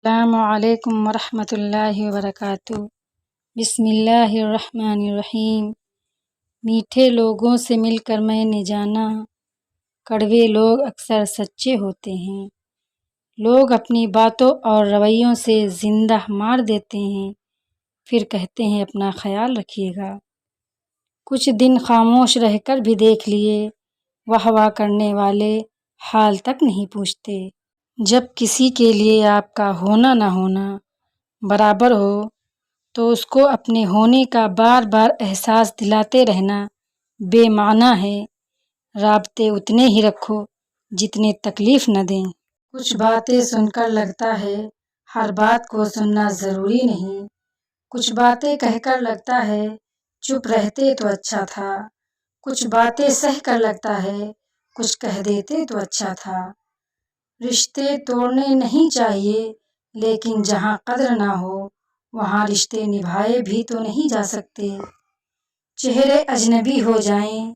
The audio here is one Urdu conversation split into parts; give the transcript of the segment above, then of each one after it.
السلام علیکم ورحمۃ اللہ وبرکاتہ۔ بسم اللہ الرحمن الرحیم۔ میٹھے لوگوں سے مل کر میں نے جانا، کڑوے لوگ اکثر سچے ہوتے ہیں۔ لوگ اپنی باتوں اور رویوں سے زندہ مار دیتے ہیں، پھر کہتے ہیں اپنا خیال رکھیے گا۔ کچھ دن خاموش رہ کر بھی دیکھ لیے، واہ واہ کرنے والے حال تک نہیں پوچھتے۔ جب کسی کے لیے آپ کا ہونا نہ ہونا برابر ہو تو اس کو اپنے ہونے کا بار بار احساس دلاتے رہنا بے معنی ہے۔ رابطے اتنے ہی رکھو جتنے تکلیف نہ دیں۔ کچھ باتیں سن کر لگتا ہے ہر بات کو سننا ضروری نہیں۔ کچھ باتیں کہہ کر لگتا ہے چپ رہتے تو اچھا تھا۔ کچھ باتیں سہ کر لگتا ہے کچھ کہہ دیتے تو اچھا تھا۔ رشتے توڑنے نہیں چاہیے، لیکن جہاں قدر نہ ہو وہاں رشتے نبھائے بھی تو نہیں جا سکتے۔ چہرے اجنبی ہو جائیں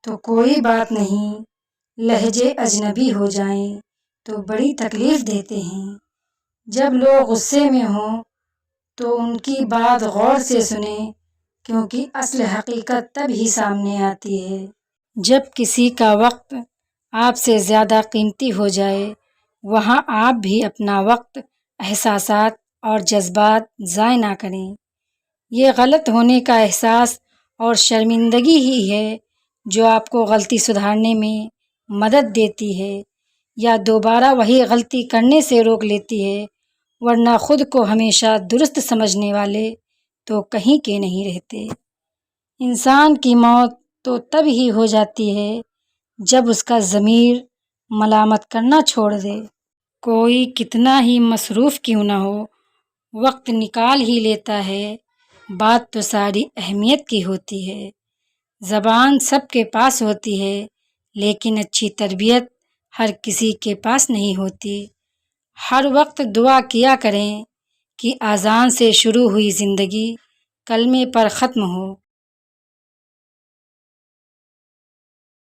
تو کوئی بات نہیں، لہجے اجنبی ہو جائیں تو بڑی تکلیف دیتے ہیں۔ جب لوگ غصے میں ہوں تو ان کی بات غور سے سنیں، کیونکہ اصل حقیقت تب ہی سامنے آتی ہے جب کسی کا وقت آپ سے زیادہ قیمتی ہو جائے۔ وہاں آپ بھی اپنا وقت، احساسات اور جذبات ضائع نہ کریں۔ یہ غلط ہونے کا احساس اور شرمندگی ہی ہے جو آپ کو غلطی سدھارنے میں مدد دیتی ہے یا دوبارہ وہی غلطی کرنے سے روک لیتی ہے، ورنہ خود کو ہمیشہ درست سمجھنے والے تو کہیں کے نہیں رہتے۔ انسان کی موت تو تب ہی ہو جاتی ہے جب اس کا ضمیر ملامت کرنا چھوڑ دے۔ کوئی کتنا ہی مصروف کیوں نہ ہو، وقت نکال ہی لیتا ہے۔ بات تو ساری اہمیت کی ہوتی ہے۔ زبان سب کے پاس ہوتی ہے، لیکن اچھی تربیت ہر کسی کے پاس نہیں ہوتی۔ ہر وقت دعا کیا کریں کہ اذان سے شروع ہوئی زندگی کلمے پر ختم ہو۔